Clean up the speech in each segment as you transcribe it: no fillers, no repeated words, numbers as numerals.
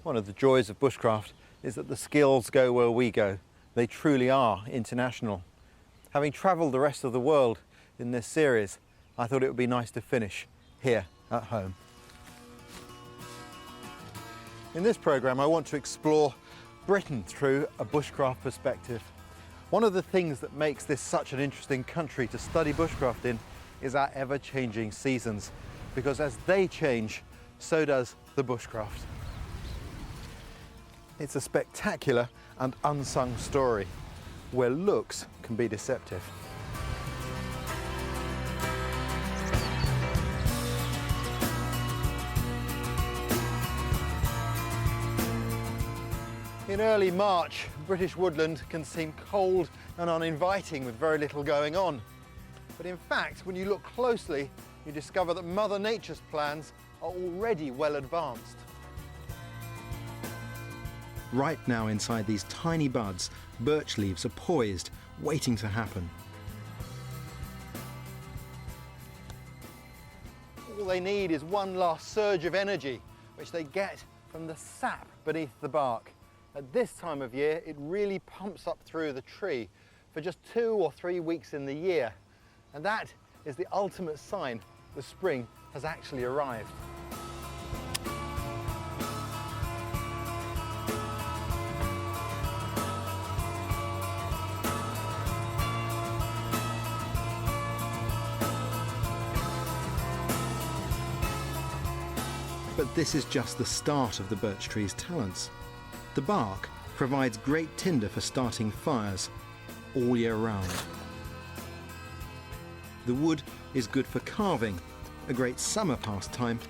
One of the joys of bushcraft is that the skills go where we go. They truly are international. Having travelled the rest of the world in this series, I thought it would be nice to finish here at home. In this programme, I want to explore Britain through a bushcraft perspective. One of the things that makes this such an interesting country to study bushcraft in is our ever-changing seasons, because as they change, so does the bushcraft. It's a spectacular and unsung story where looks can be deceptive. In early March, British woodland can seem cold and uninviting with very little going on. But in fact, when you look closely, you discover that Mother Nature's plans are already well advanced. Right now, inside these tiny buds, birch leaves are poised, waiting to happen. All they need is one last surge of energy, which they get from the sap beneath the bark. At this time of year, it really pumps up through the tree for just 2 or 3 weeks in the year. And that is the ultimate sign the spring has actually arrived. But this is just the start of the birch tree's talents. The bark provides great tinder for starting fires all year round. The wood is good for carving, a great summer pastime.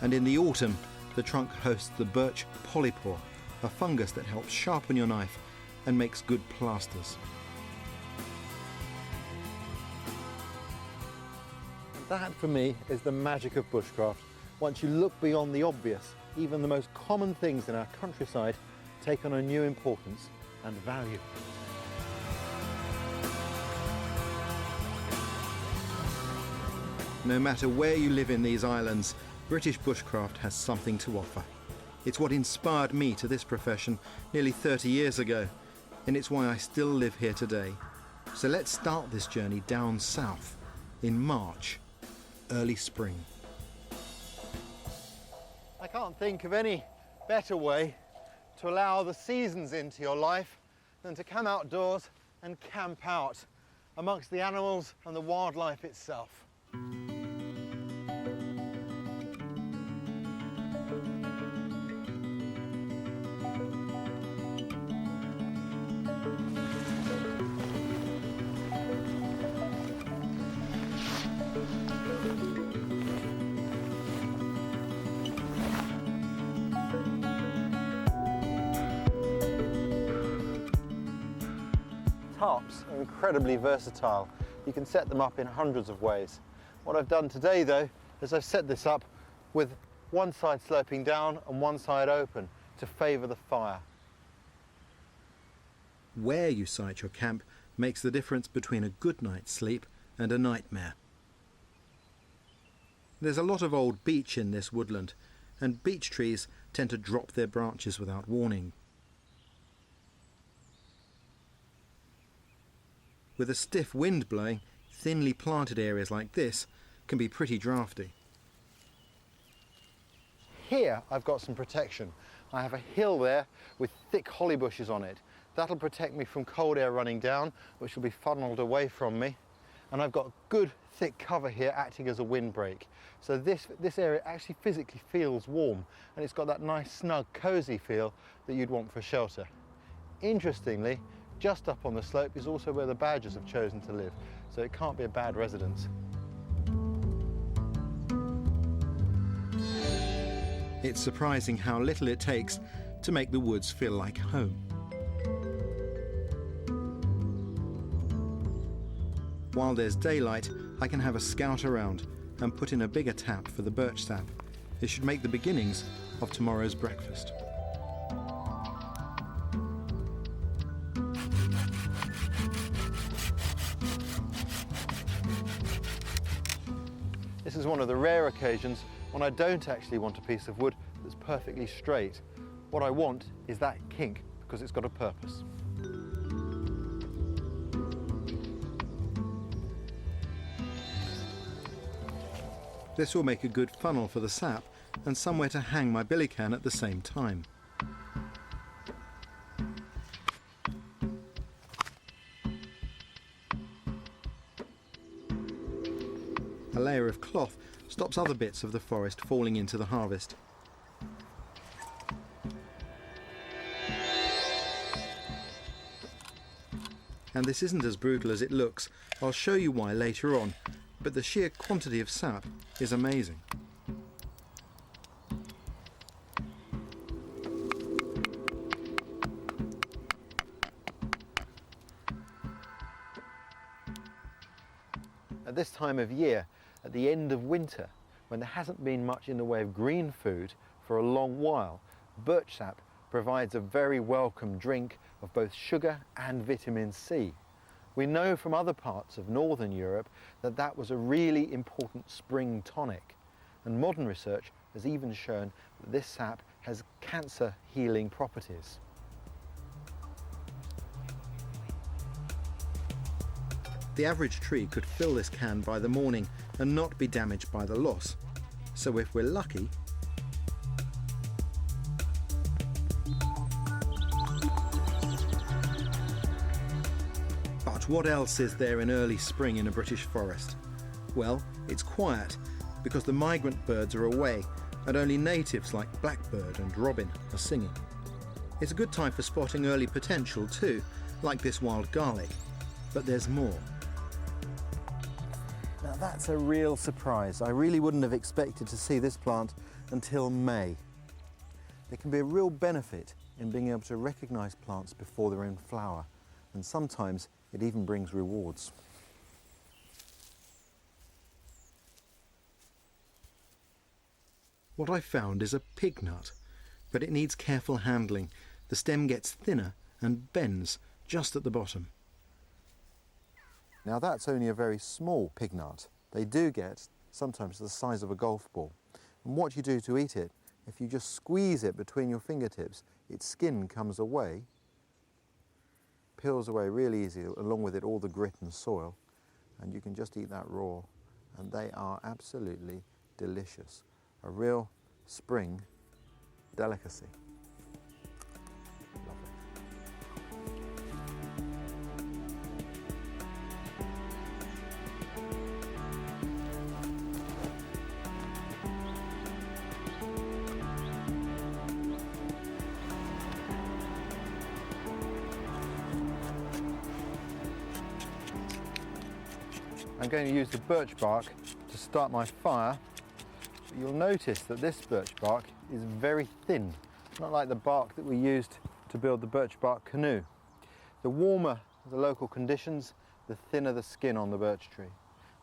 And in the autumn, the trunk hosts the birch polypore, a fungus that helps sharpen your knife and makes good plasters. That, for me, is the magic of bushcraft. Once you look beyond the obvious, even the most common things in our countryside take on a new importance and value. No matter where you live in these islands, British bushcraft has something to offer. It's what inspired me to this profession nearly 30 years ago, and it's why I still live here today. So let's start this journey down south in March, early spring. I can't think of any better way to allow the seasons into your life than to come outdoors and camp out amongst the animals and the wildlife itself. Tarps are incredibly versatile. You can set them up in hundreds of ways. What I've done today, though, is I've set this up with one side sloping down and one side open to favour the fire. Where you site your camp makes the difference between a good night's sleep and a nightmare. There's a lot of old beech in this woodland, and beech trees tend to drop their branches without warning. With a stiff wind blowing, thinly planted areas like this can be pretty drafty. Here I've got some protection. I have a hill there with thick holly bushes on it. That'll protect me from cold air running down, which will be funneled away from me. And I've got good thick cover here acting as a windbreak. So this area actually physically feels warm, and it's got that nice snug cosy feel that you'd want for shelter. Interestingly, just up on the slope is also where the badgers have chosen to live, so it can't be a bad residence. It's surprising how little it takes to make the woods feel like home. While there's daylight, I can have a scout around and put in a bigger tap for the birch sap. It should make the beginnings of tomorrow's breakfast. This is one of the rare occasions when I don't actually want a piece of wood that's perfectly straight. What I want is that kink because it's got a purpose. This will make a good funnel for the sap and somewhere to hang my billy can at the same time. A layer of cloth stops other bits of the forest falling into the harvest. And this isn't as brutal as it looks. I'll show you why later on, but the sheer quantity of sap is amazing. At this time of year, at the end of winter, when there hasn't been much in the way of green food for a long while, birch sap provides a very welcome drink of both sugar and vitamin C. We know from other parts of Northern Europe that that was a really important spring tonic, and modern research has even shown that this sap has cancer healing properties. The average tree could fill this can by the morning and not be damaged by the loss. So if we're lucky, but what else is there in early spring in a British forest? Well, it's quiet because the migrant birds are away and only natives like blackbird and robin are singing. It's a good time for spotting early potential too, like this wild garlic. But there's more. Now that's a real surprise. I really wouldn't have expected to see this plant until May. There can be a real benefit in being able to recognise plants before they're in flower, and sometimes it even brings rewards. What I found is a pig nut, but it needs careful handling. The stem gets thinner and bends just at the bottom. Now that's only a very small pig nut. They do get sometimes the size of a golf ball. And what you do to eat it, if you just squeeze it between your fingertips, its skin comes away, peels away really easy, along with it all the grit and soil, and you can just eat that raw, and they are absolutely delicious. A real spring delicacy. I'm going to use the birch bark to start my fire. But you'll notice that this birch bark is very thin, not like the bark that we used to build the birch bark canoe. The warmer the local conditions, the thinner the skin on the birch tree.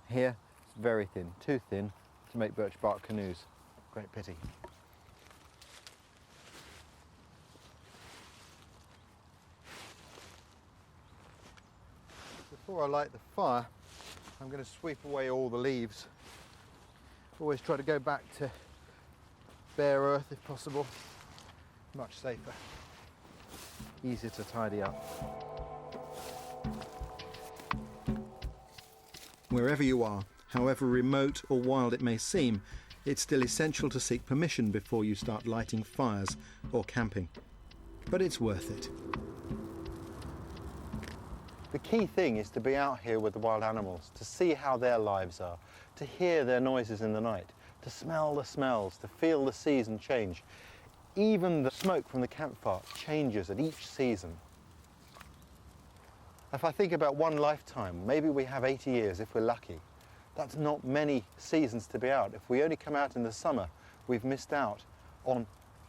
Here, it's very thin, too thin to make birch bark canoes. Great pity. Before I light the fire, I'm going to sweep away all the leaves. Always try to go back to bare earth if possible. Much safer. Easier to tidy up. Wherever you are, however remote or wild it may seem, it's still essential to seek permission before you start lighting fires or camping. But it's worth it. The key thing is to be out here with the wild animals, to see how their lives are, to hear their noises in the night, to smell the smells, to feel the season change. Even the smoke from the campfire changes at each season. If I think about one lifetime, maybe we have 80 years if we're lucky. That's not many seasons to be out. If we only come out in the summer, we've missed out on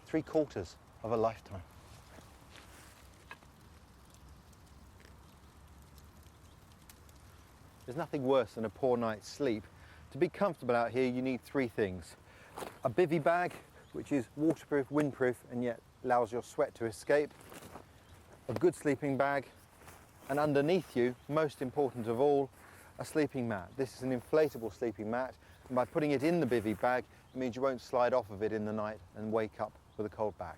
3/4 of a lifetime. There's nothing worse than a poor night's sleep. To be comfortable out here, you need 3 things. A bivvy bag, which is waterproof, windproof, and yet allows your sweat to escape. A good sleeping bag, and underneath you, most important of all, a sleeping mat. This is an inflatable sleeping mat, and by putting it in the bivvy bag, It means you won't slide off of it in the night and wake up with a cold back.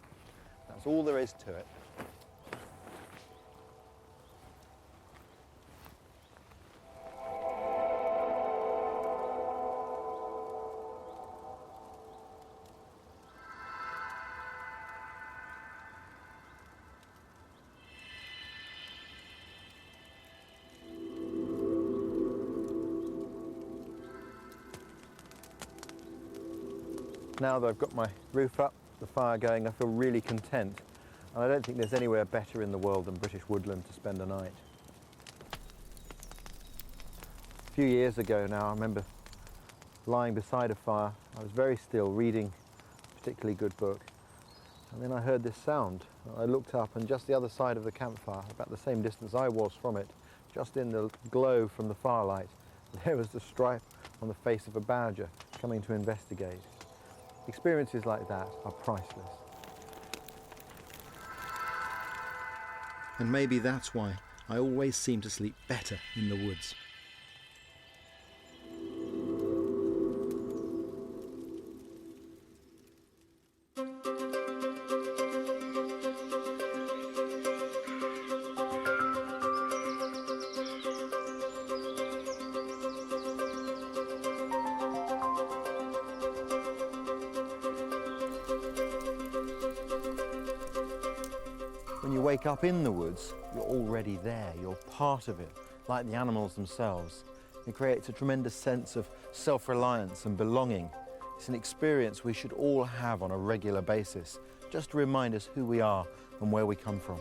That's all there is to it. Now that I've got my roof up, the fire going, I feel really content. And I don't think there's anywhere better in the world than British woodland to spend a night. A few years ago now, I remember lying beside a fire. I was very still, reading a particularly good book. And then I heard this sound. I looked up, and just the other side of the campfire, about the same distance I was from it, just in the glow from the firelight, there was the stripe on the face of a badger coming to investigate. Experiences like that are priceless. And maybe that's why I always seem to sleep better in the woods. When you wake up in the woods, you're already there, you're part of it, like the animals themselves. It creates a tremendous sense of self-reliance and belonging. It's an experience we should all have on a regular basis, just to remind us who we are and where we come from.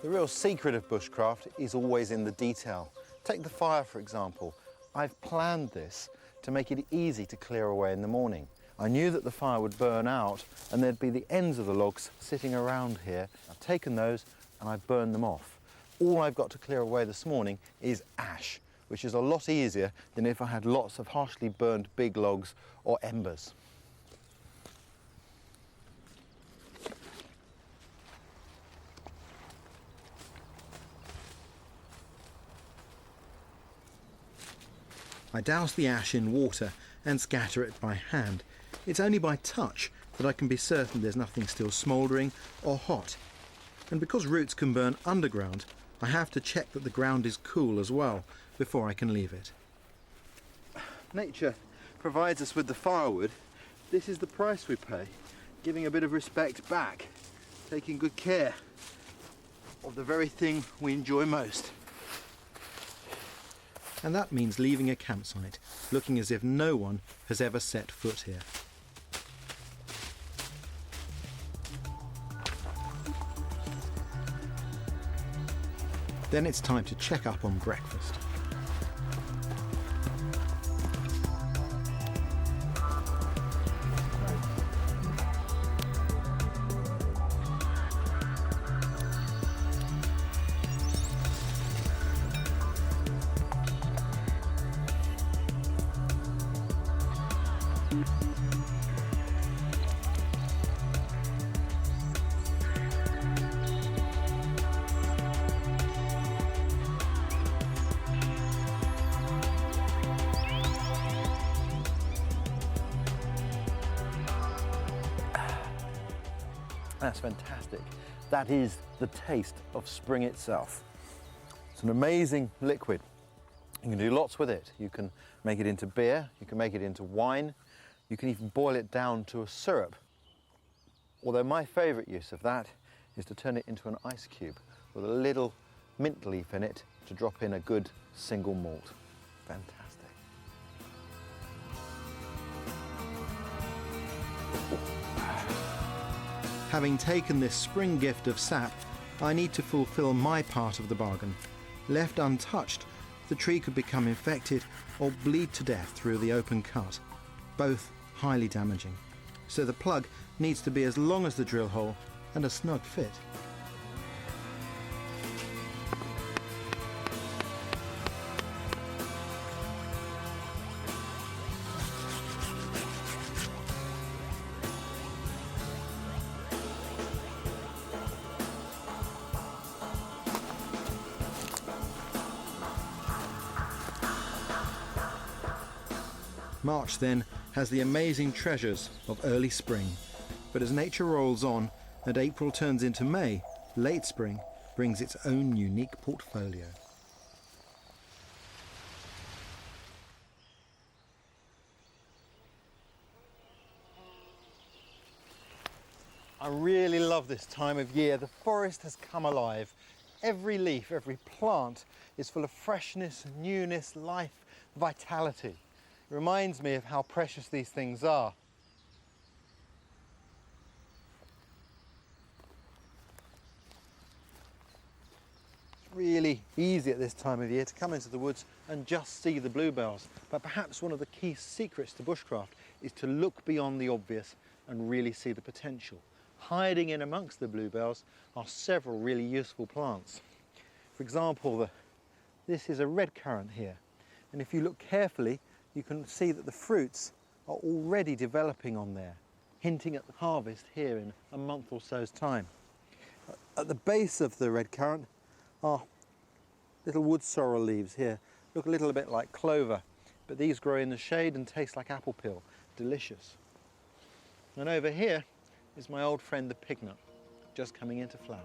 The real secret of bushcraft is always in the detail. Take the fire, for example. I've planned this to make it easy to clear away in the morning. I knew that the fire would burn out and there'd be the ends of the logs sitting around here. I've taken those and I've burned them off. All I've got to clear away this morning is ash, which is a lot easier than if I had lots of harshly burned big logs or embers. I douse the ash in water and scatter it by hand. It's only by touch that I can be certain there's nothing still smouldering or hot. And because roots can burn underground, I have to check that the ground is cool as well before I can leave it. Nature provides us with the firewood. This is the price we pay, giving a bit of respect back, taking good care of the very thing we enjoy most. And that means leaving a campsite looking as if no one has ever set foot here. Then it's time to check up on breakfast. That's fantastic. That is the taste of spring itself. It's an amazing liquid. You can do lots with it. You can make it into beer, you can make it into wine, you can even boil it down to a syrup. Although my favourite use of that is to turn it into an ice cube with a little mint leaf in it to drop in a good single malt. Fantastic. Having taken this spring gift of sap, I need to fulfill my part of the bargain. Left untouched, the tree could become infected or bleed to death through the open cut, both highly damaging. So the plug needs to be as long as the drill hole and a snug fit. March then has the amazing treasures of early spring, but as nature rolls on and April turns into May, late spring brings its own unique portfolio. I really love this time of year. The forest has come alive. Every leaf, every plant is full of freshness, newness, life, vitality. It reminds me of how precious these things are. It's really easy at this time of year to come into the woods and just see the bluebells. But perhaps one of the key secrets to bushcraft is to look beyond the obvious and really see the potential. Hiding in amongst the bluebells are several really useful plants. For example, this is a red currant here, and if you look carefully you can see that the fruits are already developing on there, hinting at the harvest here in a month or so's time. At the base of the red currant are little wood sorrel leaves here, look a little bit like clover, but these grow in the shade and taste like apple peel, delicious. And over here is my old friend the pignut, just coming into flower.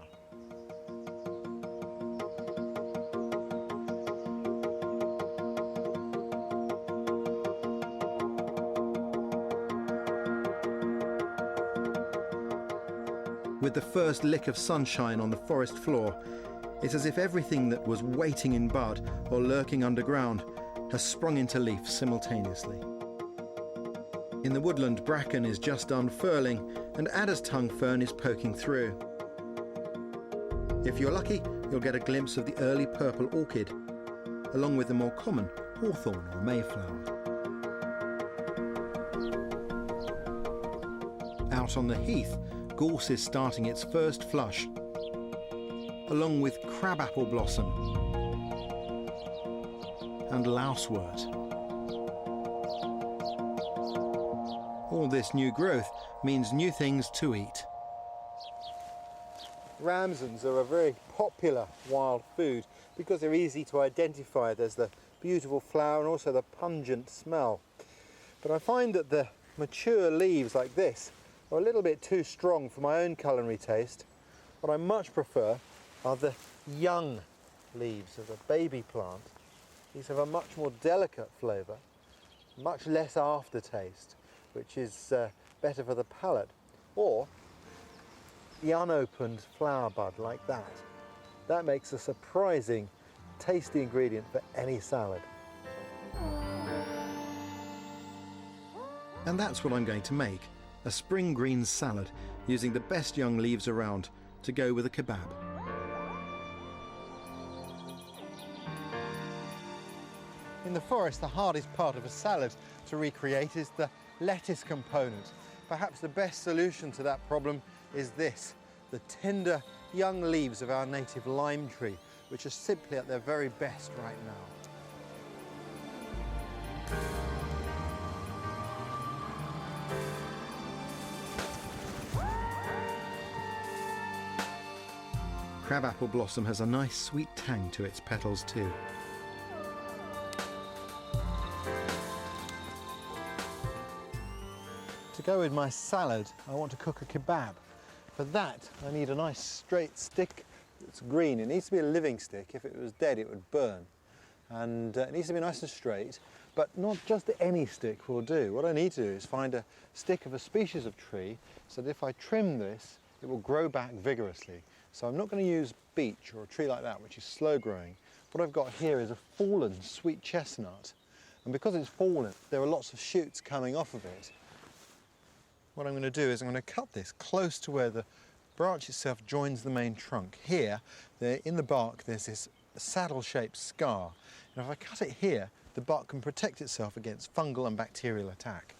With the first lick of sunshine on the forest floor, it's as if everything that was waiting in bud or lurking underground has sprung into leaf simultaneously. In the woodland, bracken is just unfurling and adder's tongue fern is poking through. If you're lucky, you'll get a glimpse of the early purple orchid, along with the more common hawthorn or mayflower. Out on the heath, gorse is starting its first flush, along with crabapple blossom and lousewort. All this new growth means new things to eat. Ramsons are a very popular wild food because they're easy to identify. There's the beautiful flower and also the pungent smell. But I find that the mature leaves like this are a little bit too strong for my own culinary taste. What I much prefer are the young leaves of the baby plant. These have a much more delicate flavour, much less aftertaste, which is better for the palate. Or the unopened flower bud like that. That makes a surprising, tasty ingredient for any salad. And that's what I'm going to make, a spring greens salad using the best young leaves around to go with a kebab. In the forest, the hardest part of a salad to recreate is the lettuce component. Perhaps the best solution to that problem is this, the tender young leaves of our native lime tree, which are simply at their very best right now. Crabapple blossom has a nice sweet tang to its petals too. To go with my salad, I want to cook a kebab. For that, I need a nice straight stick that's green. It needs to be a living stick. If it was dead, it would burn. And it needs to be nice and straight, but not just any stick will do. What I need to do is find a stick of a species of tree so that if I trim this, it will grow back vigorously. So I'm not going to use beech or a tree like that, which is slow growing. What I've got here is a fallen sweet chestnut. And because it's fallen, there are lots of shoots coming off of it. What I'm going to do is I'm going to cut this close to where the branch itself joins the main trunk. Here, in the bark, there's this saddle-shaped scar. And if I cut it here, the bark can protect itself against fungal and bacterial attack.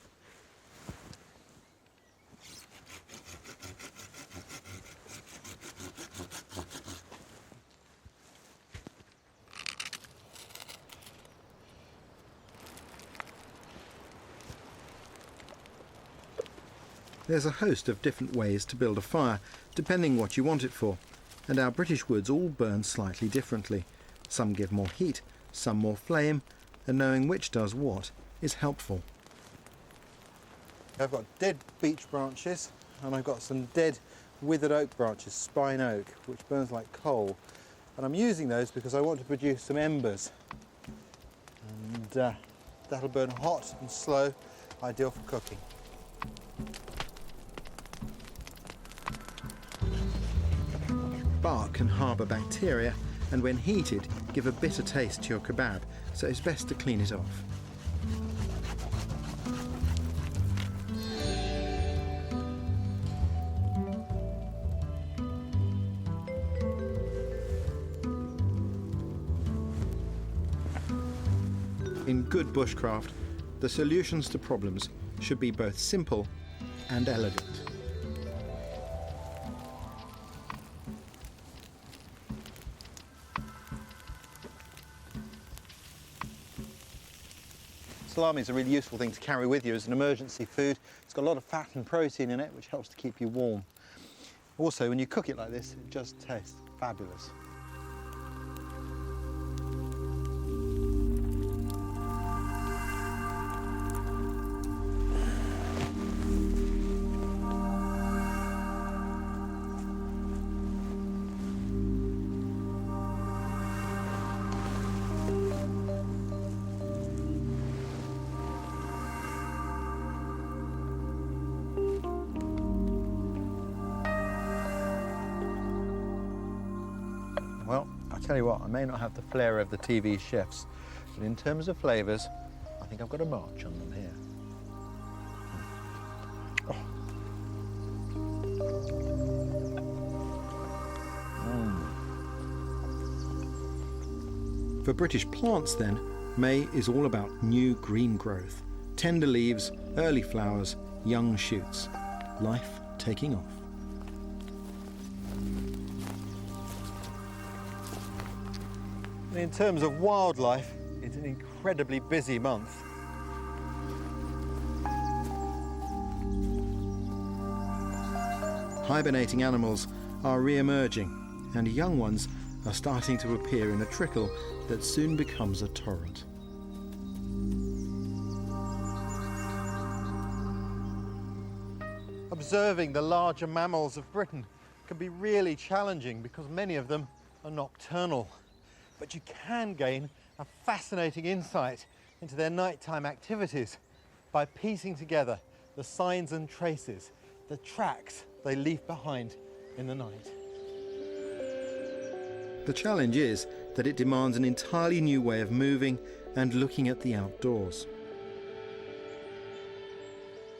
There's a host of different ways to build a fire, depending what you want it for, and our British woods all burn slightly differently. Some give more heat, some more flame, and knowing which does what is helpful. I've got dead beech branches and I've got some dead withered oak branches, spine oak, which burns like coal. And I'm using those because I want to produce some embers. And that'll burn hot and slow, ideal for cooking. Bark can harbour bacteria and when heated give a bitter taste to your kebab, so it's best to clean it off. In good bushcraft, the solutions to problems should be both simple and elegant. Salami is a really useful thing to carry with you as an emergency food. It's got a lot of fat and protein in it, which helps to keep you warm. Also, when you cook it like this, it just tastes fabulous. Well, I'll tell you what, I may not have the flair of the TV chefs, but in terms of flavours, I think I've got a march on them here. For British plants then, May is all about new green growth, tender leaves, early flowers, young shoots, life taking off. In terms of wildlife, it's an incredibly busy month. Hibernating animals are re-emerging and young ones are starting to appear in a trickle that soon becomes a torrent. Observing the larger mammals of Britain can be really challenging because many of them are nocturnal. But you can gain a fascinating insight into their nighttime activities by piecing together the signs and traces, the tracks they leave behind in the night. The challenge is that it demands an entirely new way of moving and looking at the outdoors.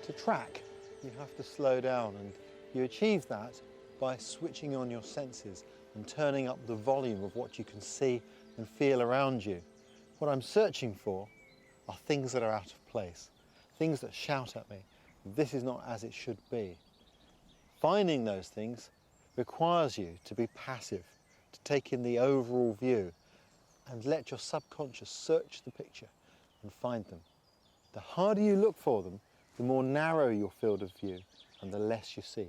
To track, you have to slow down, and you achieve that by switching on your senses and turning up the volume of what you can see and feel around you. What I'm searching for are things that are out of place, things that shout at me, this is not as it should be. Finding those things requires you to be passive, to take in the overall view and let your subconscious search the picture and find them. The harder you look for them, the more narrow your field of view and the less you see.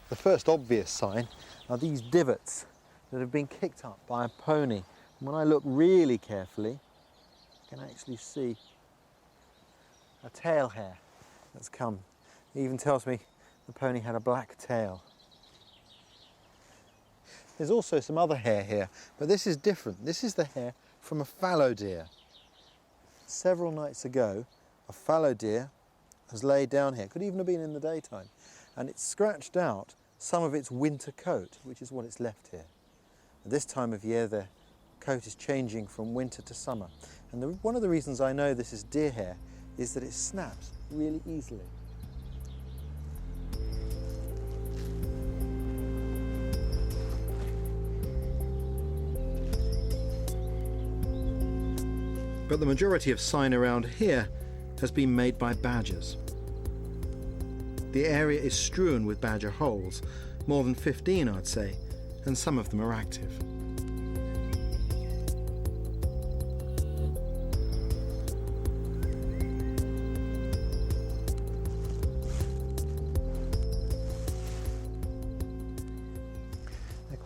The first obvious sign are these divots that have been kicked up by a pony. And when I look really carefully, I can actually see a tail hair that's come. It even tells me the pony had a black tail. There's also some other hair here, but this is different. This is the hair from a fallow deer. Several nights ago, a fallow deer has laid down here. Could even have been in the daytime. And it's scratched out some of its winter coat, which is what it's left here. At this time of year, the coat is changing from winter to summer. And one of the reasons I know this is deer hair is that it snaps really easily. But the majority of sign around here has been made by badgers. The area is strewn with badger holes, more than 15 I'd say, and some of them are active.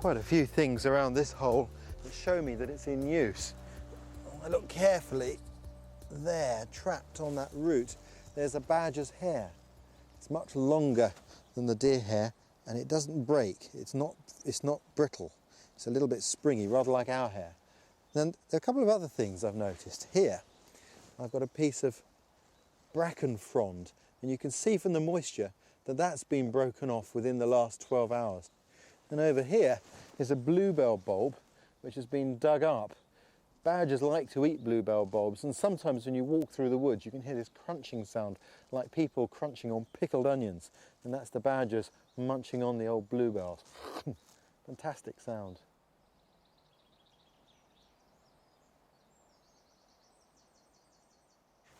quite a few things around this hole that show me that it's in use. I look carefully. There, trapped on that root, there's a badger's hair. It's much longer than the deer hair, and it doesn't break. It's not brittle. It's a little bit springy, rather like our hair. Then there are a couple of other things I've noticed. Here, I've got a piece of bracken frond, and you can see from the moisture that that's been broken off within the last 12 hours. And over here is a bluebell bulb, which has been dug up. Badgers like to eat bluebell bulbs, and sometimes when you walk through the woods you can hear this crunching sound like people crunching on pickled onions, and that's the badgers munching on the old bluebells. Fantastic sound.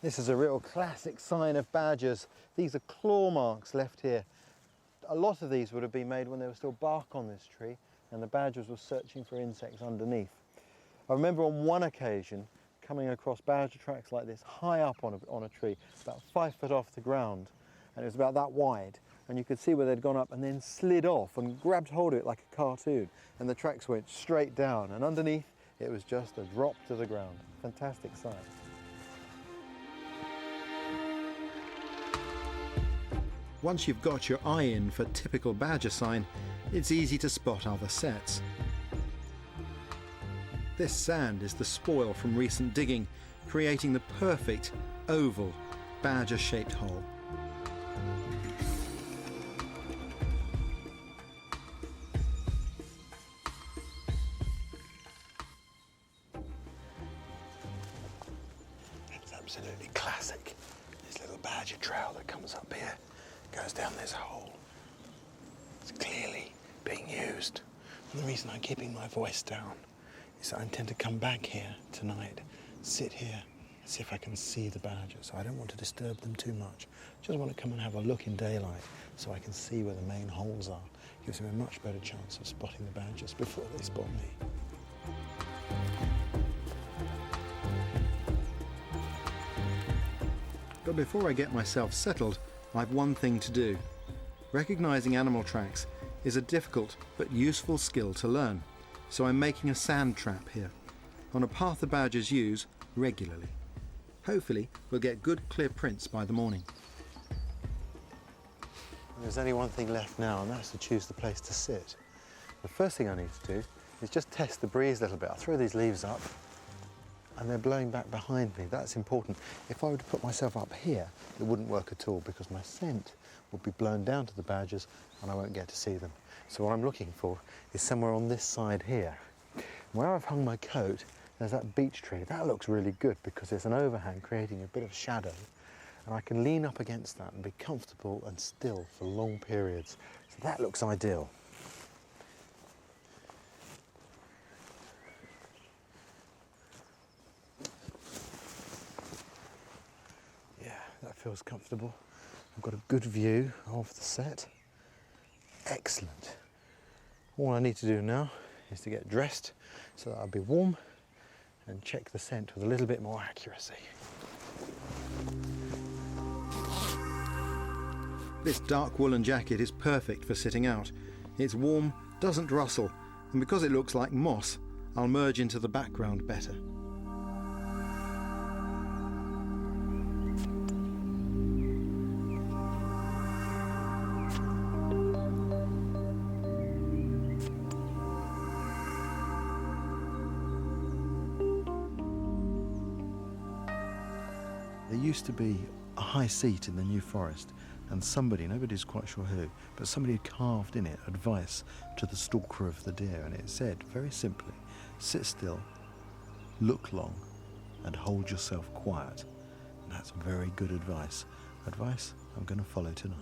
This is a real classic sign of badgers. These are claw marks left here. A lot of these would have been made when there was still bark on this tree and the badgers were searching for insects underneath. I remember on one occasion coming across badger tracks like this high up on a tree, about 5 foot off the ground, and it was about that wide, and you could see where they'd gone up and then slid off and grabbed hold of it like a cartoon, and the tracks went straight down, and underneath it was just a drop to the ground. Fantastic sight. Once you've got your eye in for typical badger sign, it's easy to spot other sets. This sand is the spoil from recent digging, creating the perfect oval badger-shaped hole. It's absolutely classic. This little badger trail that comes up here goes down this hole. It's clearly being used. And the reason I'm keeping my voice down is that I intend to come back here tonight, sit here, and see if I can see the badgers. I don't want to disturb them too much. Just want to come and have a look in daylight so I can see where the main holes are. Gives me a much better chance of spotting the badgers before they spot me. But before I get myself settled, I've one thing to do. Recognizing animal tracks is a difficult but useful skill to learn. So I'm making a sand trap here, on a path the badgers use regularly. Hopefully we'll get good clear prints by the morning. There's only one thing left now, and that's to choose the place to sit. The first thing I need to do is just test the breeze a little bit. I'll throw these leaves up, and they're blowing back behind me. That's important. If I were to put myself up here, it wouldn't work at all because my scent would be blown down to the badgers and I won't get to see them. So what I'm looking for is somewhere on this side here. Where I've hung my coat, there's that beech tree. That looks really good because there's an overhang creating a bit of shadow, and I can lean up against that and be comfortable and still for long periods. So that looks ideal. Yeah, that feels comfortable. I've got a good view of the set. Excellent. All I need to do now is to get dressed so that I'll be warm and check the scent with a little bit more accuracy. This dark woolen jacket is perfect for sitting out. It's warm, doesn't rustle, and because it looks like moss, I'll merge into the background better. There used to be a high seat in the New Forest, and somebody, nobody's quite sure who, but somebody had carved in it advice to the stalker of the deer, and it said, very simply, sit still, look long, and hold yourself quiet. And that's very good advice. Advice I'm going to follow tonight.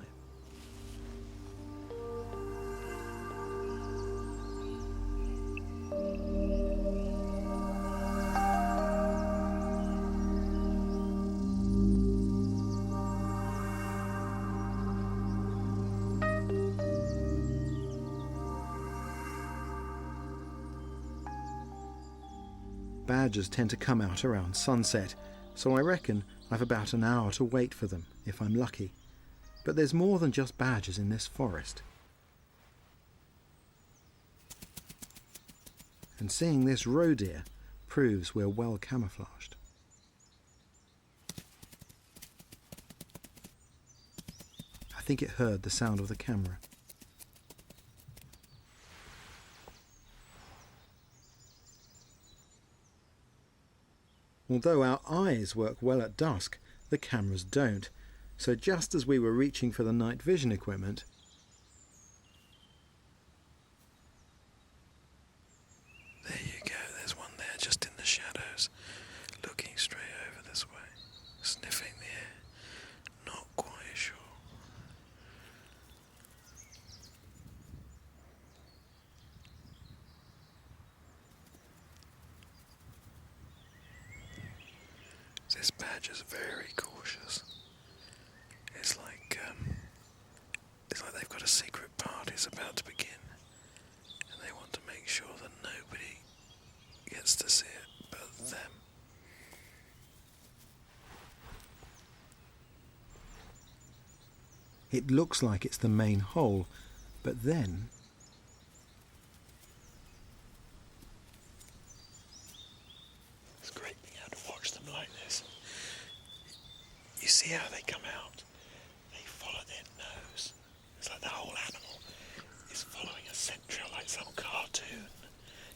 Badgers tend to come out around sunset, so I reckon I've about an hour to wait for them, if I'm lucky. But there's more than just badgers in this forest. And seeing this roe deer proves we're well camouflaged. I think it heard the sound of the camera. Although our eyes work well at dusk, the cameras don't. So just as we were reaching for the night vision equipment, there you go, there's one there just in the shadows, looking straight over this way, sniffing the air, not quite sure. This badger's very cautious. It's like they've got a secret party's about to begin, and they want to make sure that nobody gets to see it but them. it looks like it's the main hole, but then It's great being able to watch them like this. You see how they come out? They follow their nose. It's like the whole animal is following a scent trail like some cartoon.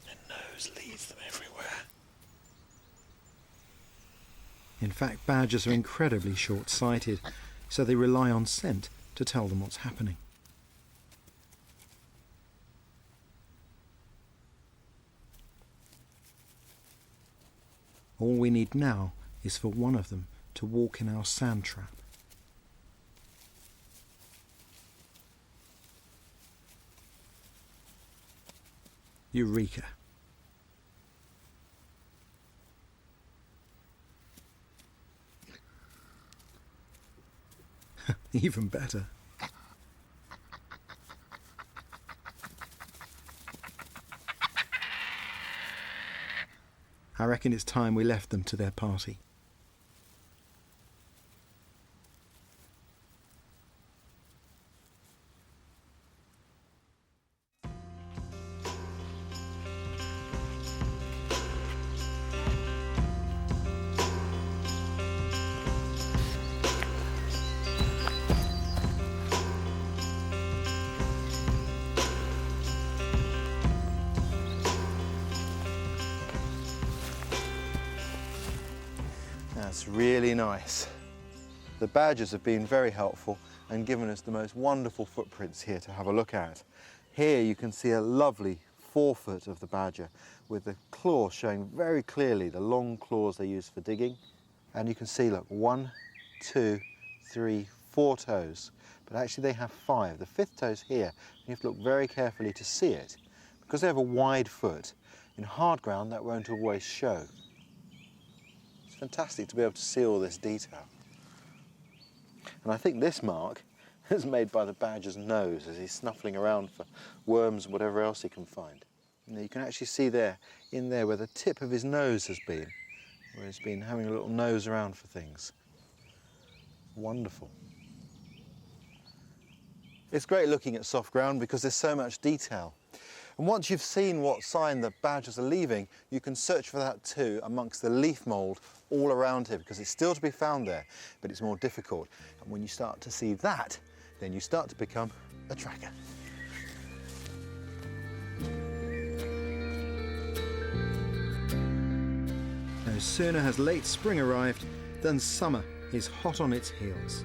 Their nose leads them everywhere. in fact badgers are incredibly short-sighted, so they rely on scent to tell them what's happening. All we need now is for one of them to walk in our sand trap. Eureka! Even better. I reckon it's time we left them to their party. That's really nice. The badgers have been very helpful and given us the most wonderful footprints here to have a look at. Here you can see a lovely forefoot of the badger with the claws showing very clearly, the long claws they use for digging. And you can see, look, 1, 2, 3, 4 toes. But actually they have 5. The 5th toe's here. You have to look very carefully to see it. Because they have a wide foot, in hard ground that won't always show. It's fantastic to be able to see all this detail. And I think this mark is made by the badger's nose as he's snuffling around for worms and whatever else he can find. You can actually see there, in there, where the tip of his nose has been, where he's been having a little nose around for things. Wonderful. It's great looking at soft ground because there's so much detail. And once you've seen what sign the badgers are leaving, you can search for that too amongst the leaf mould all around here, because it's still to be found there, but it's more difficult. And when you start to see that, then you start to become a tracker. No sooner has late spring arrived than summer is hot on its heels.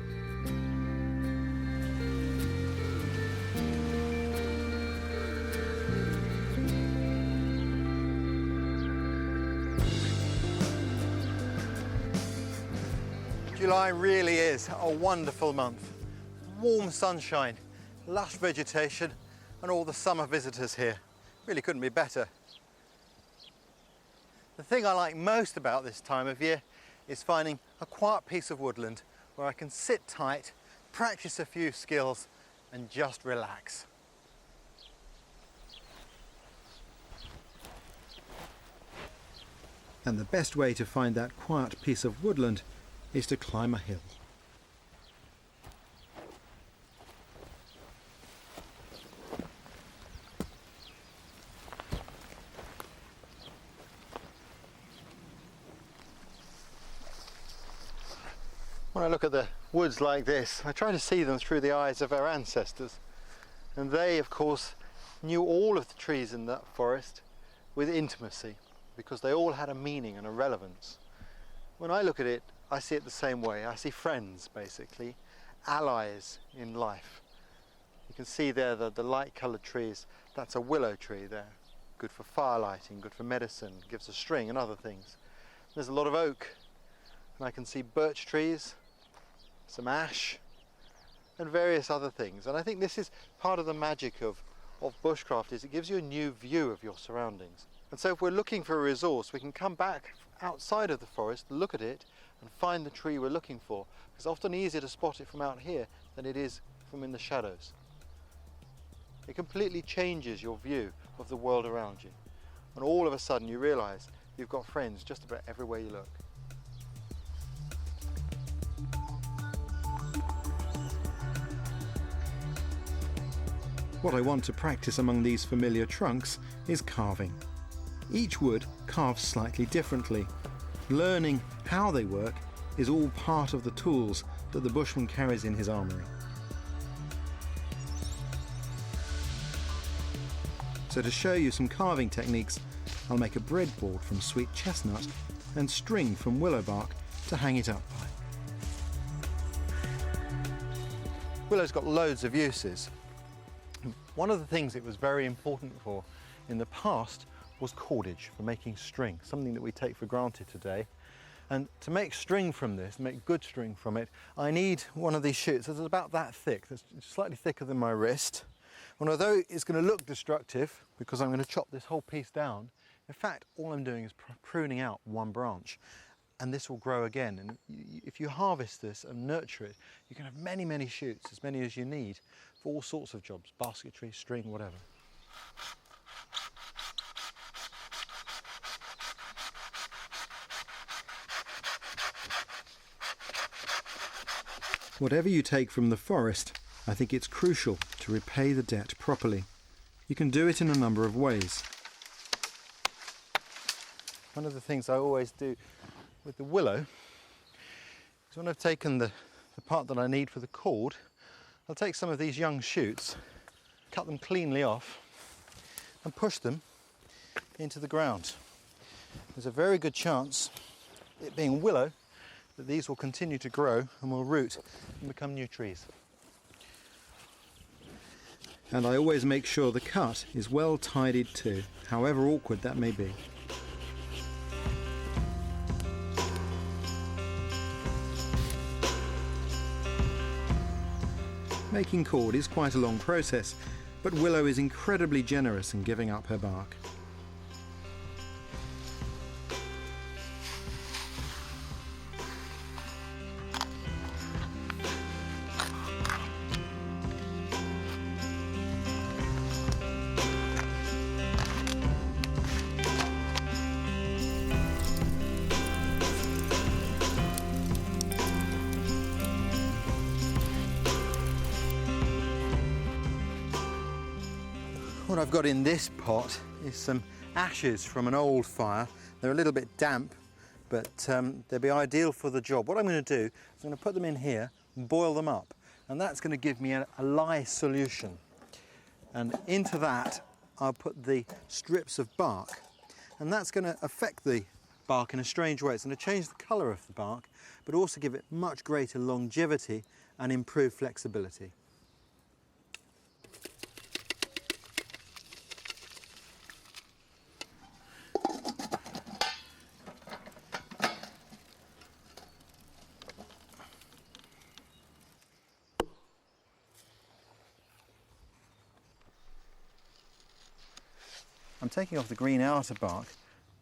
July really is a wonderful month. Warm sunshine, lush vegetation, and all the summer visitors here. Really couldn't be better. The thing I like most about this time of year is finding a quiet piece of woodland where I can sit tight, practice a few skills, and just relax. And the best way to find that quiet piece of woodland is to climb a hill. When I look at the woods like this, I try to see them through the eyes of our ancestors. And they, of course, knew all of the trees in that forest with intimacy, because they all had a meaning and a relevance. When I look at it, I see it the same way. I see friends, basically, allies in life. You can see there the light-coloured trees. That's a willow tree there. Good for firelighting, good for medicine, gives a string and other things. There's a lot of oak, and I can see birch trees, some ash, and various other things. And I think this is part of the magic of bushcraft, is it gives you a new view of your surroundings. And so if we're looking for a resource, we can come back outside of the forest, look at it, and find the tree we're looking for. It's often easier to spot it from out here than it is from in the shadows. It completely changes your view of the world around you. And all of a sudden you realise you've got friends just about everywhere you look. What I want to practice among these familiar trunks is carving. Each wood carves slightly differently. Learning how they work is all part of the tools that the bushman carries in his armoury. So to show you some carving techniques, I'll make a breadboard from sweet chestnut and string from willow bark to hang it up by. Willow's got loads of uses. One of the things it was very important for in the past was cordage, for making string, something that we take for granted today. And to make string from this, make good string from it, I need one of these shoots that's about that thick, that's slightly thicker than my wrist. And although it's going to look destructive, because I'm going to chop this whole piece down, in fact, all I'm doing is pruning out one branch. And this will grow again. And if you harvest this and nurture it, you can have many, many shoots, as many as you need, for all sorts of jobs, basketry, string, whatever. Whatever you take from the forest, I think it's crucial to repay the debt properly. You can do it in a number of ways. One of the things I always do with the willow is when I've taken the part that I need for the cord, I'll take some of these young shoots, cut them cleanly off and push them into the ground. There's a very good chance, it being willow, that these will continue to grow and will root and become new trees. And I always make sure the cut is well tidied too, however awkward that may be. Making cord is quite a long process, but Willow is incredibly generous in giving up her bark. What I've got in this pot is some ashes from an old fire. They're a little bit damp, but they'll be ideal for the job. What I'm going to do is I'm going to put them in here and boil them up, and that's going to give me a lye solution. And into that I'll put the strips of bark, and that's going to affect the bark in a strange way. It's going to change the colour of the bark, but also give it much greater longevity and improve flexibility. I'm taking off the green outer bark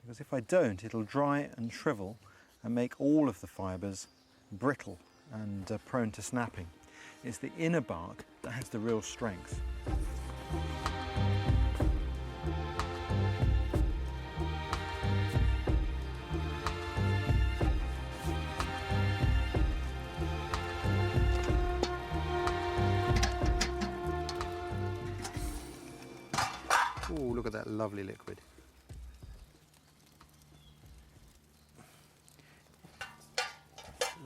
because if I don't, it'll dry and shrivel and make all of the fibres brittle and prone to snapping. It's the inner bark that has the real strength. Oh, look at that lovely liquid.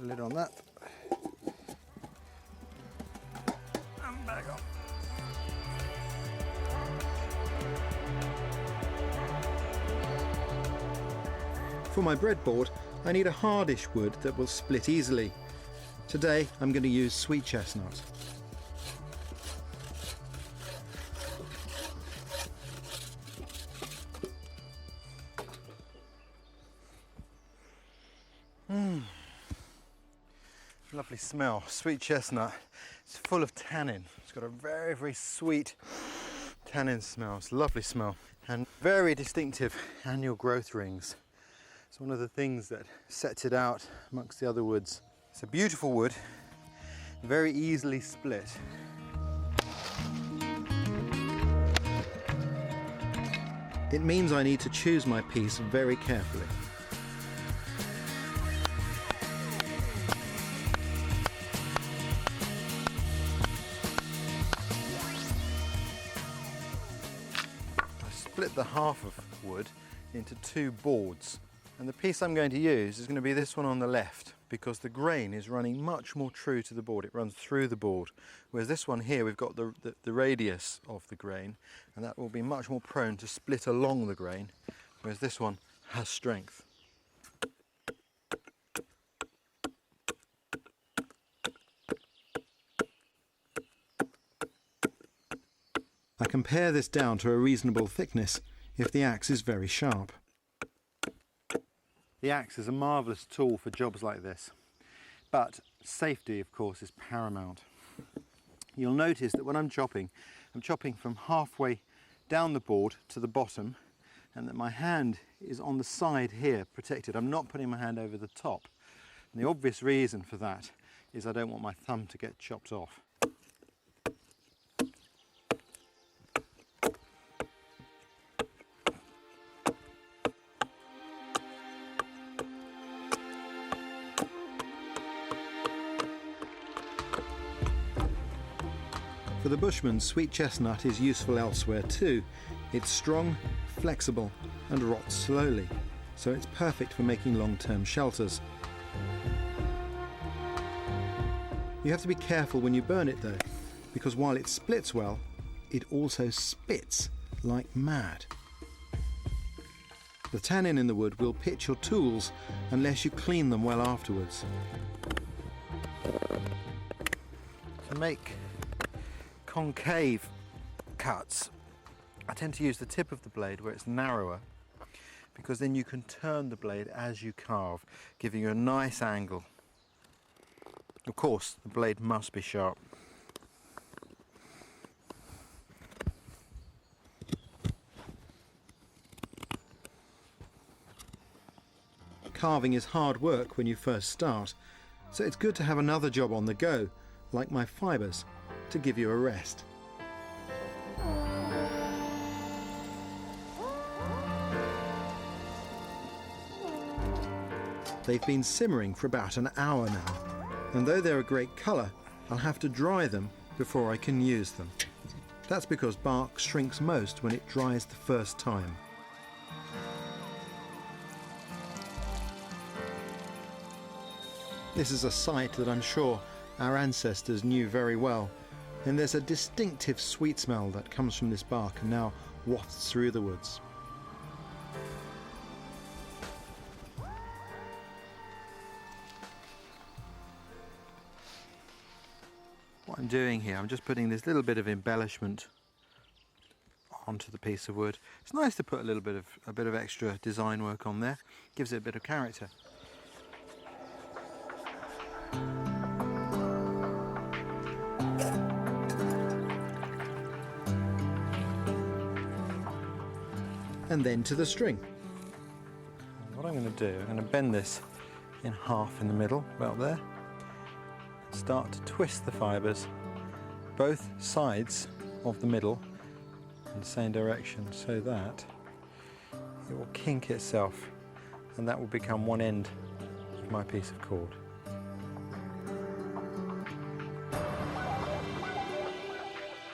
Lid on that. Hang on. For my breadboard, I need a hardish wood that will split easily. Today, I'm going to use sweet chestnut. Lovely smell. Sweet chestnut. It's full of tannin. It's got a very, very sweet tannin smell. It's a lovely smell. And very distinctive annual growth rings. It's one of the things that sets it out amongst the other woods. It's a beautiful wood, very easily split. It means I need to choose my piece very carefully. Split the half of wood into two boards, and the piece I'm going to use is going to be this one on the left, because the grain is running much more true to the board. It runs through the board, whereas this one here, we've got the radius of the grain, and that will be much more prone to split along the grain, whereas this one has strength. I can pare this down to a reasonable thickness if the axe is very sharp. The axe is a marvellous tool for jobs like this, but safety, of course, is paramount. You'll notice that when I'm chopping from halfway down the board to the bottom, and that my hand is on the side here, protected. I'm not putting my hand over the top. And the obvious reason for that is I don't want my thumb to get chopped off. For the bushman, sweet chestnut is useful elsewhere too. It's strong, flexible, and rots slowly, so it's perfect for making long-term shelters. You have to be careful when you burn it though, because while it splits well, it also spits like mad. The tannin in the wood will pitch your tools unless you clean them well afterwards. To make concave cuts, I tend to use the tip of the blade where it's narrower, because then you can turn the blade as you carve, giving you a nice angle. Of course, the blade must be sharp. Carving is hard work when you first start, so it's good to have another job on the go, like my fibres, to give you a rest. They've been simmering for about an hour now, and though they're a great colour, I'll have to dry them before I can use them. That's because bark shrinks most when it dries the first time. This is a site that I'm sure our ancestors knew very well, and there's a distinctive sweet smell that comes from this bark and now wafts through the woods. What I'm doing here, I'm just putting this little bit of embellishment onto the piece of wood. It's nice to put a bit of extra design work on there. Gives it a bit of character. And then to the string. What I'm going to do, I'm going to bend this in half in the middle, about there. Start to twist the fibres, both sides of the middle in the same direction, so that it will kink itself, and that will become one end of my piece of cord.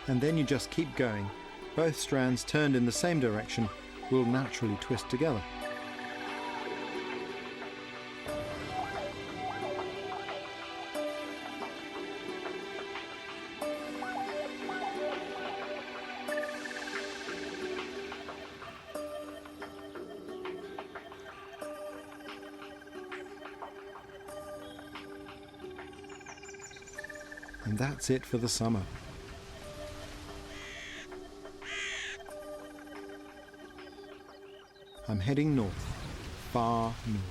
And then you just keep going. Both strands turned in the same direction will naturally twist together. And that's it for the summer. I'm heading north, far north.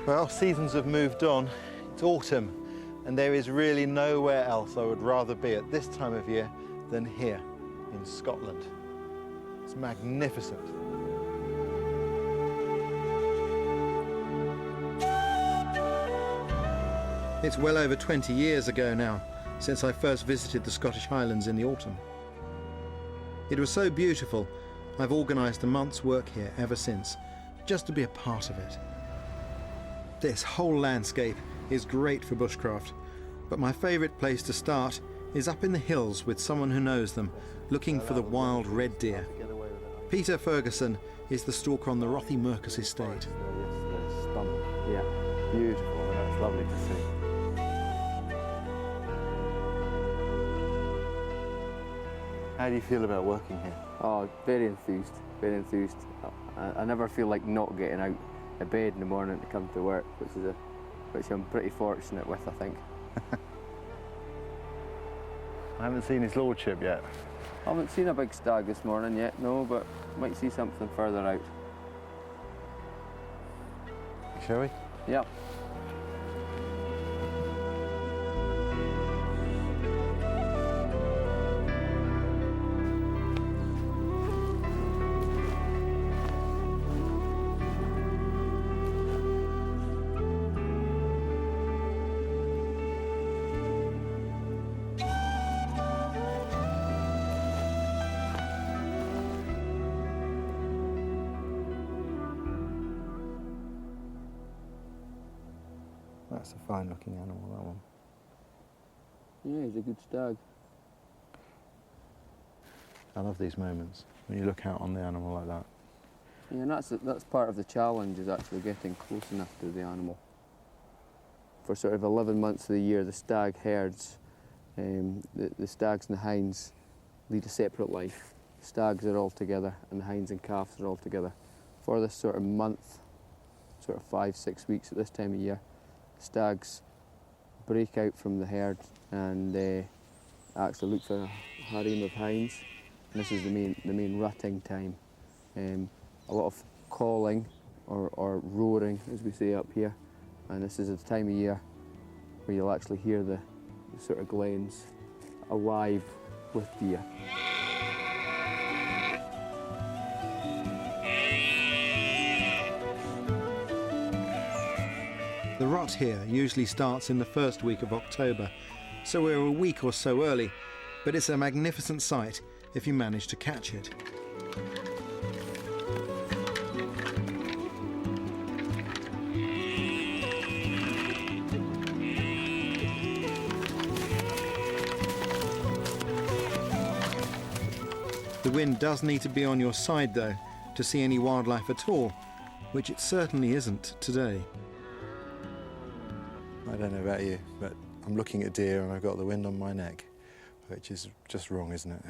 Well, seasons have moved on. It's autumn, and there is really nowhere else I would rather be at this time of year than here in Scotland. It's magnificent. It's well over 20 years ago now since I first visited the Scottish Highlands in the autumn. It was so beautiful, I've organised a month's work here ever since, just to be a part of it. This whole landscape is great for bushcraft, but my favourite place to start is up in the hills with someone who knows them, looking for the wild red deer. Peter Ferguson is the stalker on the Rothy Mercus estate. Stunning. Yeah, beautiful, and that's lovely to see. How do you feel about working here? Oh, very enthused, very enthused. I never feel like not getting out of bed in the morning to come to work, which I'm pretty fortunate with, I think. I haven't seen his lordship yet. I haven't seen a big stag this morning yet, no, but might see something further out. Shall we? Yep. That's a fine looking animal, that one. Yeah, he's a good stag. I love these moments, when you look out on the animal like that. Yeah, and that's part of the challenge, is actually getting close enough to the animal. For sort of 11 months of the year, the stag herds, the stags and the hinds lead a separate life. The stags are all together and the hinds and calves are all together. For this sort of month, sort of 5-6 weeks at this time of year, stags break out from the herd and actually look for a harem of hinds. And this is the main rutting time. A lot of calling or roaring, as we say up here. And this is the time of year where you'll actually hear the sort of glens alive with deer. The rut here usually starts in the first week of October, so we're a week or so early, but it's a magnificent sight if you manage to catch it. The wind does need to be on your side though to see any wildlife at all, which it certainly isn't today. I don't know about you, but I'm looking at deer and I've got the wind on my neck, which is just wrong, isn't it?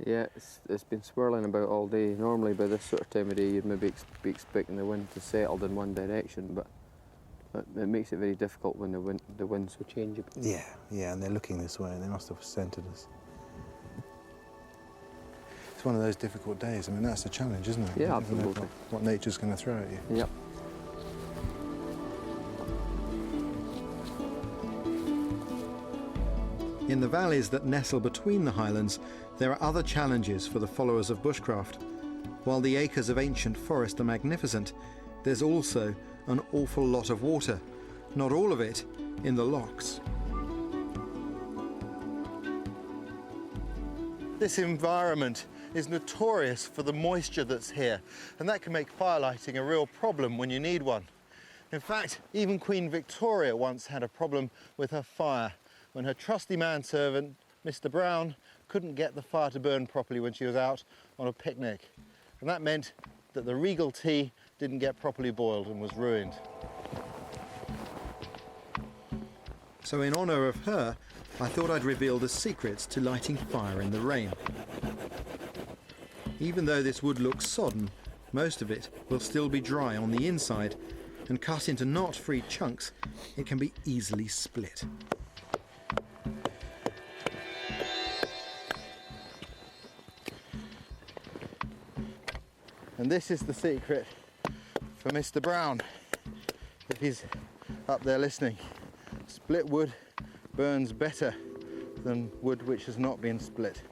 Yeah, it's been swirling about all day. Normally by this sort of time of day you'd maybe be expecting the wind to settle in one direction, but it makes it very difficult when the wind's so changeable. Yeah, and they're looking this way and they must have scented us. It's one of those difficult days. I mean, that's the challenge, isn't it? Yeah, You never know absolutely. what nature's going to throw at you. Yep. In the valleys that nestle between the highlands, there are other challenges for the followers of bushcraft. While the acres of ancient forest are magnificent, there's also an awful lot of water, not all of it in the lochs. This environment is notorious for the moisture that's here, and that can make fire lighting a real problem when you need one. In fact, even Queen Victoria once had a problem with her fire when her trusty manservant, Mr. Brown, couldn't get the fire to burn properly when she was out on a picnic. And that meant that the regal tea didn't get properly boiled and was ruined. So in honour of her, I thought I'd reveal the secrets to lighting fire in the rain. Even though this wood looks sodden, most of it will still be dry on the inside, and cut into knot-free chunks, it can be easily split. And this is the secret for Mr. Brown, if he's up there listening. Split wood burns better than wood which has not been split.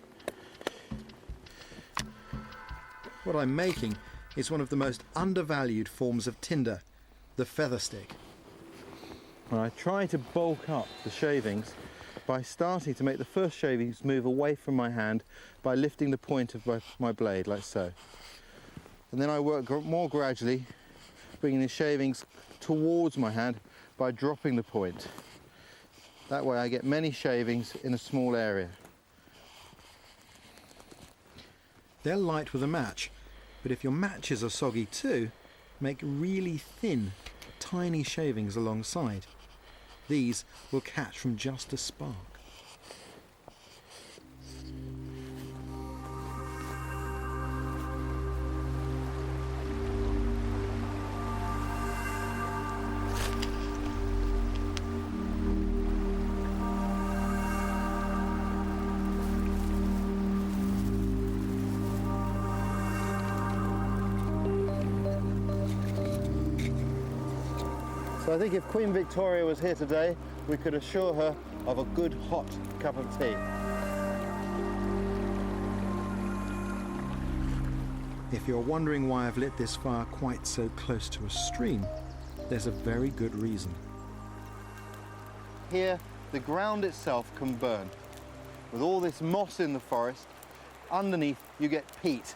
What I'm making is one of the most undervalued forms of tinder, the feather stick. And I try to bulk up the shavings by starting to make the first shavings move away from my hand by lifting the point of my blade, like so. And then I work more gradually, bringing the shavings towards my hand by dropping the point. That way I get many shavings in a small area. They'll light with a match, but if your matches are soggy too, make really thin, tiny shavings alongside. These will catch from just a spark. So I think if Queen Victoria was here today, we could assure her of a good hot cup of tea. If you're wondering why I've lit this fire quite so close to a stream, there's a very good reason. Here, the ground itself can burn. With all this moss in the forest, underneath you get peat.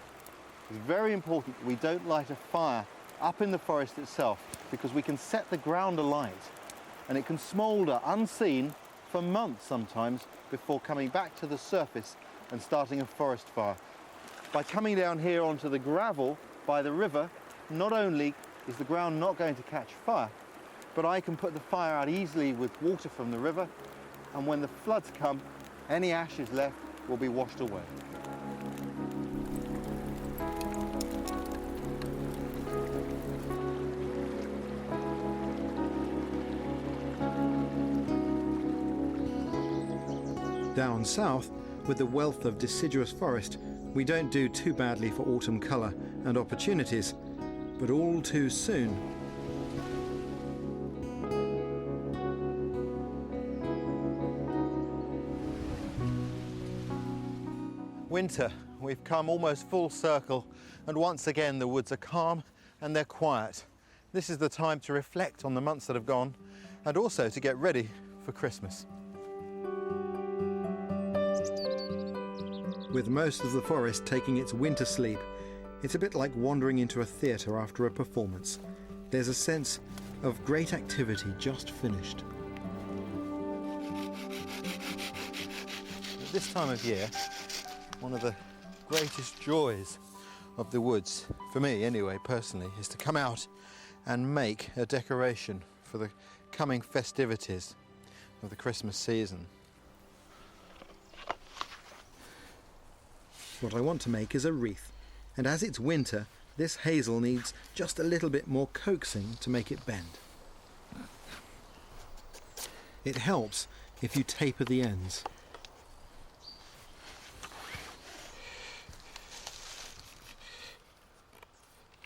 It's very important that we don't light a fire up in the forest itself, because we can set the ground alight and it can smoulder unseen for months sometimes before coming back to the surface and starting a forest fire. By coming down here onto the gravel by the river, not only is the ground not going to catch fire, but I can put the fire out easily with water from the river, and when the floods come, any ashes left will be washed away. Down south, with the wealth of deciduous forest, we don't do too badly for autumn colour and opportunities, but all too soon. Winter, we've come almost full circle, and once again the woods are calm and they're quiet. This is the time to reflect on the months that have gone, and also to get ready for Christmas. With most of the forest taking its winter sleep, it's a bit like wandering into a theatre after a performance. There's a sense of great activity just finished. At this time of year, one of the greatest joys of the woods, for me anyway, personally, is to come out and make a decoration for the coming festivities of the Christmas season. What I want to make is a wreath, and as it's winter, this hazel needs just a little bit more coaxing to make it bend. It helps if you taper the ends.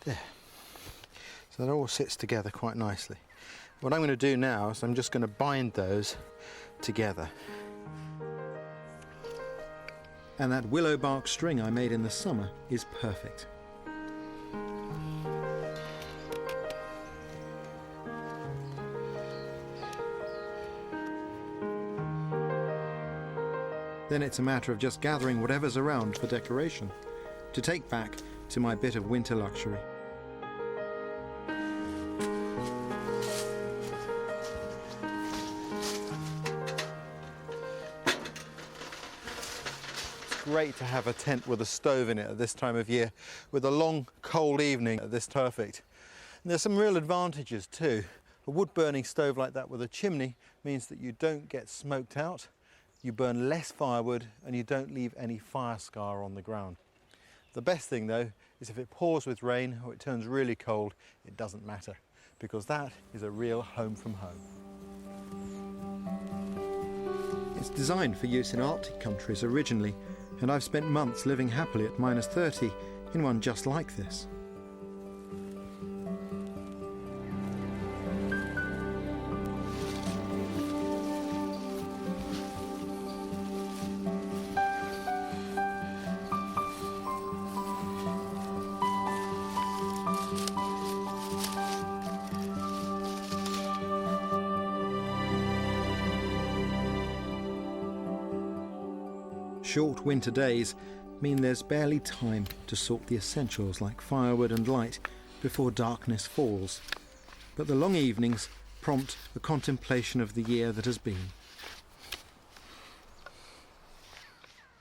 There. So that all sits together quite nicely. What I'm going to do now is I'm just going to bind those together. And that willow bark string I made in the summer is perfect. Then it's a matter of just gathering whatever's around for decoration. to take back to my bit of winter luxury. Great to have a tent with a stove in it at this time of year, with a long cold evening at this perfect. And there's some real advantages too. A wood burning stove like that with a chimney means that you don't get smoked out, you burn less firewood, and you don't leave any fire scar on the ground. The best thing though is if it pours with rain or it turns really cold, it doesn't matter, because that is a real home from home. It's designed for use in Arctic countries originally, and I've spent months living happily at -30 in one just like this. Short winter days mean there's barely time to sort the essentials like firewood and light before darkness falls. But the long evenings prompt a contemplation of the year that has been.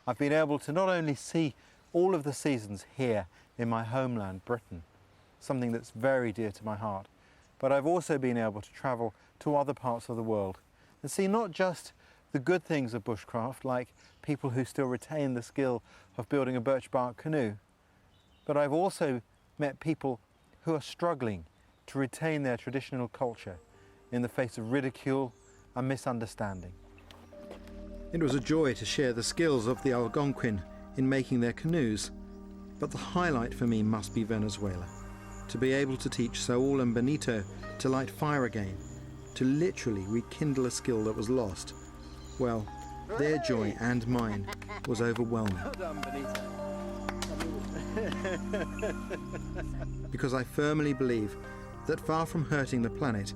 I've been able to not only see all of the seasons here in my homeland, Britain, something that's very dear to my heart, but I've also been able to travel to other parts of the world and see not just the good things of bushcraft, like people who still retain the skill of building a birch bark canoe, but I've also met people who are struggling to retain their traditional culture in the face of ridicule and misunderstanding. It was a joy to share the skills of the Algonquin in making their canoes, but the highlight for me must be Venezuela. To be able to teach Saul and Benito to light fire again, to literally rekindle a skill that was lost, well, their joy and mine was overwhelming. Well done, Benito. Because I firmly believe that far from hurting the planet,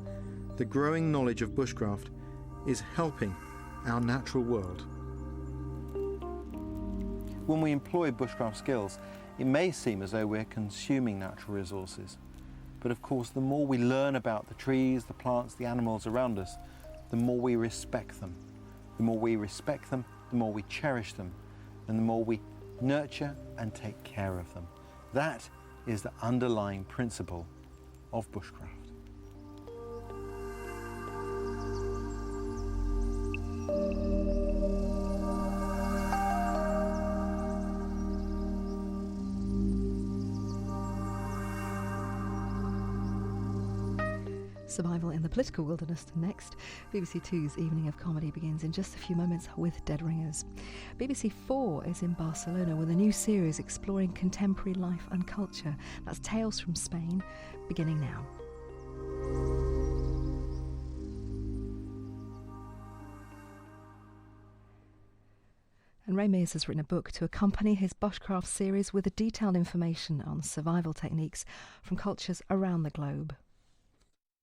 the growing knowledge of bushcraft is helping our natural world. When we employ bushcraft skills, it may seem as though we're consuming natural resources. But of course, the more we learn about the trees, the plants, the animals around us, the more we respect them. The more we respect them, the more we cherish them, and the more we nurture and take care of them. That is the underlying principle of bushcraft. Survival in the political wilderness next. BBC Two's Evening of Comedy begins in just a few moments with Dead Ringers. BBC 4 is in Barcelona with a new series exploring contemporary life and culture. That's Tales from Spain, beginning now. And Ray Mears has written a book to accompany his Bushcraft series with detailed information on survival techniques from cultures around the globe.